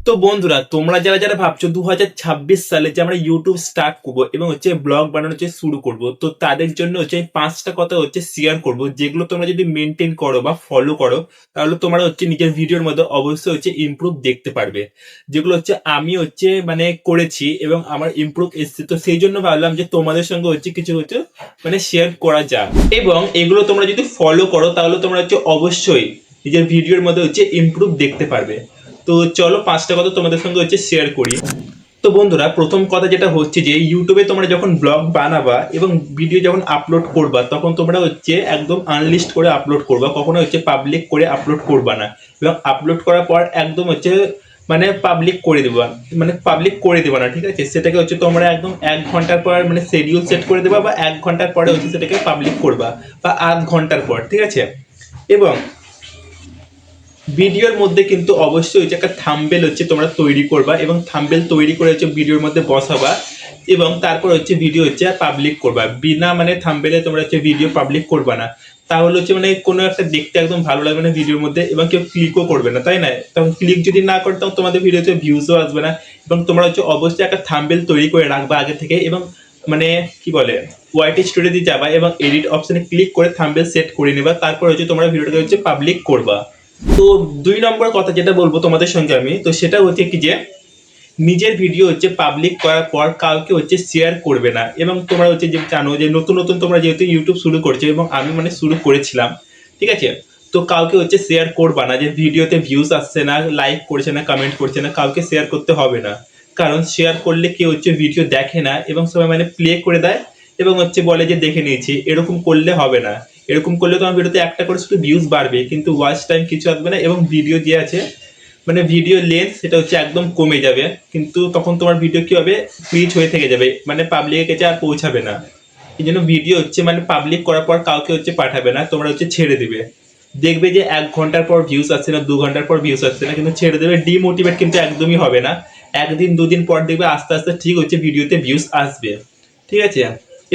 তো বন্ধুরা, তোমরা যারা যারা ভাবছো 2026 সালে যে আমরা ইউটিউব স্টার্ট করবো এবং ব্লগ বানানো শুরু করব, তো তাদের জন্য আমি 5টা কথা শেয়ার করব, যেগুলো তোমরা যদি মেনটেন করো বা ফলো করো, তাহলে তোমরা নিজের ভিডিওর মধ্যে অবশ্যই ইমপ্রুভ দেখতে পারবে। যেগুলো আমি মানে করেছি এবং আমার ইমপ্রুভ এসছে, তো সেই জন্য ভাবলাম যে তোমাদের সঙ্গে কিছু মানে শেয়ার করা যাক। এবং এগুলো তোমরা যদি ফলো করো তাহলে তোমরা অবশ্যই নিজের ভিডিওর মধ্যে ইমপ্রুভ দেখতে পারবে। তো চলো 5টা কথা তোমাদের সঙ্গে শেয়ার করি। তো বন্ধুরা, প্রথম কথা যেটা হচ্ছে যে ইউটিউবে তোমরা যখন ব্লগ বানাবা এবং ভিডিও যখন আপলোড করবা, তখন তোমরা একদম আনলিস্ট করে আপলোড করবা, কখনো পাবলিক করে আপলোড করবা না। এবং আপলোড করার পর একদম মানে পাবলিক করে দেবা, মানে পাবলিক করে দেবা না, ঠিক আছে? সেটাকে তোমরা একদম 1 ঘন্টার পর মানে শিডিউল সেট করে দেবা, বা 1 ঘন্টার পরে সেটাকে পাবলিক করবা, বা আধ ঘন্টার পর, ঠিক আছে? এবং ভিডিওর মধ্যে কিন্তু অবশ্যই একটা থাম্বনেল তোমরা তৈরি করবা, এবং থাম্বনেল তৈরি করে ভিডিওর মধ্যে বসাবা, এবং তারপর ভিডিও পাবলিক করবা। বিনা মানে থাম্বনেলে তোমরা ভিডিও পাবলিক করবা না, তাহলে মানে কোনো একটা দেখতে একদম ভালো লাগবে না ভিডিওর মধ্যে, এবং কেউ ক্লিকও করবে না, তাই না? তখন ক্লিক যদি না করে তখন তোমাদের ভিডিওতে ভিউজও আসবে না। এবং তোমরা অবশ্যই একটা থাম্বনেল তৈরি করে রাখবা আগে থেকে, এবং মানে কি বলে ওয়াইটি স্টুডিওতে যাবা এবং এডিট অপশনে ক্লিক করে থাম্বনেল সেট করে নেবা, তারপর তোমরা ভিডিওটাকে পাবলিক করবা। তো 2 নম্বর কথা যেটা বলবো তোমাদের সঙ্গে আমি, তো সেটা কি যে নিজের ভিডিও পাবলিক করার পর কাউকে শেয়ার করবে না। এবং তোমরা যে জানো যে নতুন নতুন তোমরা যেহেতু ইউটিউব শুরু করছো, এবং আমি মানে শুরু করেছিলাম, ঠিক আছে? তো কাউকে শেয়ার করবা না, যে ভিডিওতে ভিউজ আসছে না, লাইক করছে না, কমেন্ট করছে না, কাউকে শেয়ার করতে হবে না। কারণ শেয়ার করলে কেউ ভিডিও দেখে না, এবং সবাই মানে প্লে করে দেয় এবং বলে যে দেখে নিয়েছি। এরকম করলে হবে না। এরকম করলে তোমার ভিডিওতে একটা করে শুধু ভিউজ বাড়বে, কিন্তু ওয়াচ টাইম কিছু আসবে না, এবং ভিডিও যে আছে মানে ভিডিও লেন্থ সেটা একদম কমে যাবে। কিন্তু তখন তোমার ভিডিও কি হবে, ফ্রিজ হয়ে থেকে যাবে, মানে পাবলিকের কাছে আর পৌঁছাবে না। এই জন্য ভিডিও মানে পাবলিক করার পর কাউকে পাঠাবে না, তোমরা ছেড়ে দিবে। দেখবে যে 1 ঘন্টার পর ভিউজ আসছে না, 2 ঘন্টার পর ভিউজ আসছে না, কিন্তু ছেড়ে দেবে। ডিমোটিভেট কিন্তু একদমই হবে না। 1 দিন 2 দিন পর দেখবে আস্তে আস্তে ঠিক ভিডিওতে ভিউজ আসবে, ঠিক আছে?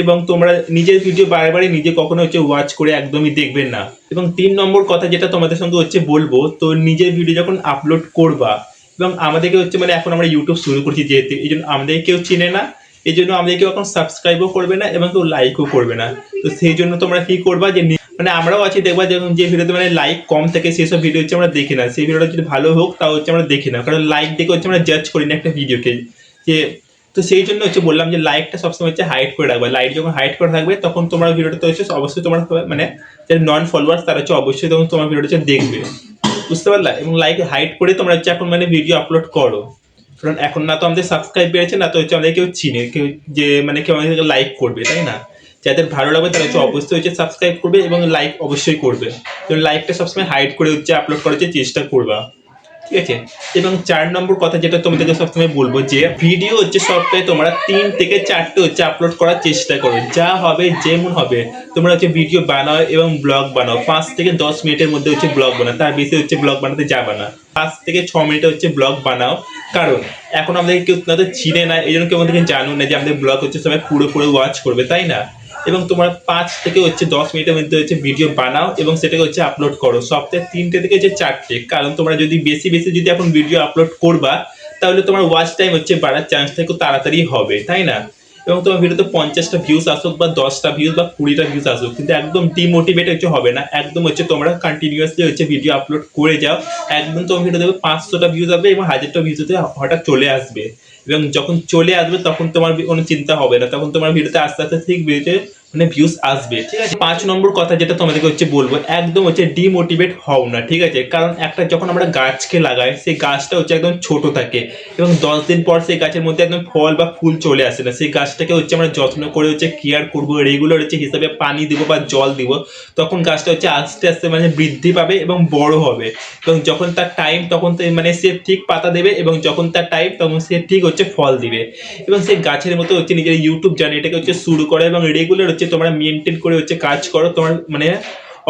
এবং তোমরা নিজের ভিডিও বারে নিজে কখনো ওয়াচ করে একদমই দেখবেন না। এবং 3 নম্বর কথা যেটা তোমাদের সঙ্গে বলবো, তো নিজের ভিডিও যখন আপলোড করবা, এবং আমাদেরকে মানে এখন আমরা ইউটিউব শুরু করছি যেহেতু, এই জন্য আমাদের কেউ চিনে না, এই জন্য আমাদের কেউ এখন সাবস্ক্রাইবও করবে না এবং কেউ লাইকও করবে না। তো সেই জন্য তোমরা কি করবা, যে মানে আমরাও আছি দেখবা যে ভিডিওতে মানে লাইক কম থাকে সেসব ভিডিও আমরা দেখি না। সেই ভিডিওটা যদি ভালো হোক তাও আমরা দেখি না, কারণ লাইক দেখে আমরা জাজ করি না একটা ভিডিওকে। যে তো সেই জন্য বললাম যে লাইকটা সবসময় হাইড করে রাখবে। লাইক যখন হাইড করে থাকবে তখন তোমার ভিডিওটা অবশ্যই তোমার মানে যারা নন ফলোয়ার্স তারা অবশ্যই তখন তোমার ভিডিওটা দেখবে, বুঝতে পারলা? এবং লাইক হাইড করে তোমরা এখন মানে ভিডিও আপলোড করো, কারণ এখন না তো আমাদের সাবস্ক্রাইব বেড়েছে, না তো আমাদের কেউ চিনে, কেউ যে মানে কেউ আমাদেরকে লাইক করবে, তাই না? যাদের ভালো লাগবে তারা অবশ্যই সাবস্ক্রাইব করবে এবং লাইক অবশ্যই করবে। তো লাইকটা সবসময় হাইড করে আপলোড করার চেষ্টা করবা, ঠিক আছে? এবং 4 নম্বর কথা যেটা তোমাদেরকে সবসময় বলবো, যে ভিডিও সপ্তাহে তোমরা 3 থেকে 4টে আপলোড করার চেষ্টা করো। যা হবে যেমন হবে, তোমরা ভিডিও বানাও এবং ব্লগ বানাও। 5 থেকে 10 মিনিটের মধ্যে ব্লগ বানাও, তার বেশি ব্লগ বানাতে যাবে না। 5 থেকে 6 মিনিটে ব্লগ বানাও, কারণ এখন আমাদের কেউ তাদের চিনে না, এই জন্য কেউ আমাদেরকে জানো না যে আমাদের ব্লগ সবাই পুরো ওয়াচ করবে, তাই না? এবং তোমরা 5 থেকে 10 মিনিটের মধ্যে ভিডিও বানাও এবং সেটাকে আপলোড করো সপ্তাহে 3টে থেকে 4টে। কারণ তোমরা যদি বেশি যদি এখন ভিডিও আপলোড করবা, তাহলে তোমার ওয়াচ টাইম বাড়ার চান্সটা একটু তাড়াতাড়ি হবে, তাই না? এবং তোমার ভিডিওতে 50টা ভিউজ আসুক বা 10টা ভিউজ বা 20টা ভিউজ আসুক, কিন্তু একদম ডিমোটিভেট হবে না। একদম তোমরা কন্টিনিউয়াসলি ভিডিও আপলোড করে যাও, একদম তোমার ভিডিও দেখবে 500টা ভিউজ হবে এবং 1000টা ভিউজতে হঠাৎ চলে আসবে। এবং যখন চলে আসবে তখন তোমার কোনো চিন্তা হবে না, তখন তোমার ভিডিওতে আস্তে আস্তে ঠিক ভিডিওতে মানে ভিউজ আসবে, ঠিক আছে? 5 নম্বর কথা যেটা তোমাদেরকে বলবো, একদম ডিমোটিভেট হও না, ঠিক আছে? কারণ একটা যখন আমরা গাছকে লাগাই, সেই গাছটা একদম ছোট থাকে এবং 10 দিন পর সেই গাছের মধ্যে একদম ফল বা ফুল চলে আসে না। সেই গাছটাকে আমরা যত্ন করে কেয়ার করবো, রেগুলার হিসাবে পানি দিব বা জল দিব, তখন গাছটা আস্তে আস্তে মানে বৃদ্ধি পাবে এবং বড় হবে। এবং যখন তার টাইম তখন মানে সে ঠিক পাতা দেবে, এবং যখন তার টাইম তখন সে ঠিক ফল দিবে। এবং সেই গাছের মতো নিজের ইউটিউব জার্নিটাকে শুরু করে এবং রেগুলার তোমরা মেনটেন করে কাজ করো, তোমার মানে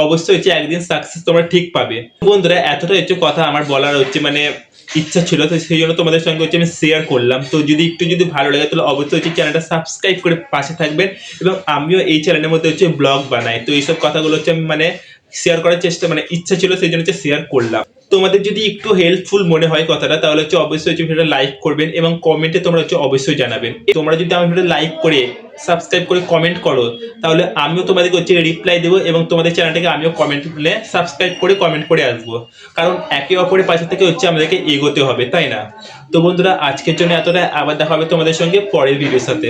অবশ্যই একদিন সাকসেস তোমরা ঠিক পাবে। বন্ধুরা, এতটা কথা আমার বলার মানে ইচ্ছা ছিল, তো সেই জন্য তোমাদের সঙ্গে আমি শেয়ার করলাম। তো যদি ভালো লাগে তাহলে অবশ্যই চ্যানেলটা সাবস্ক্রাইব করে পাশে থাকবেন। এবং আমিও এই চ্যানেলের মধ্যে ব্লগ বানাই, তো এইসব কথাগুলো আমি মানে শেয়ার করার চেষ্টা মানে ইচ্ছা ছিল, সেই জন্য হচ্ছে শেয়ার করলাম। তোমাদের যদি একটু হেল্পফুল মনে হয় কথাটা, তাহলে হচ্ছে অবশ্যই হচ্ছে ভিডিওটা লাইক করবেন এবং কমেন্টে তোমরা হচ্ছে অবশ্যই জানাবেন। তোমরা যদি আমার ভিডিও লাইক করে সাবস্ক্রাইব করে কমেন্ট করো, তাহলে আমিও তোমাদেরকে হচ্ছে রিপ্লাই দেবো এবং তোমাদের চ্যানেলটাকে আমিও কমেন্ট মানে সাবস্ক্রাইব করে কমেন্ট করে আসবো, কারণ একে অপরের পাশে থেকে হচ্ছে আমাদেরকে এগোতে হবে, তাই না? তো বন্ধুরা, আজকের জন্য এতটা, আবার দেখা হবে তোমাদের সঙ্গে পরের ভিডিওর সাথে।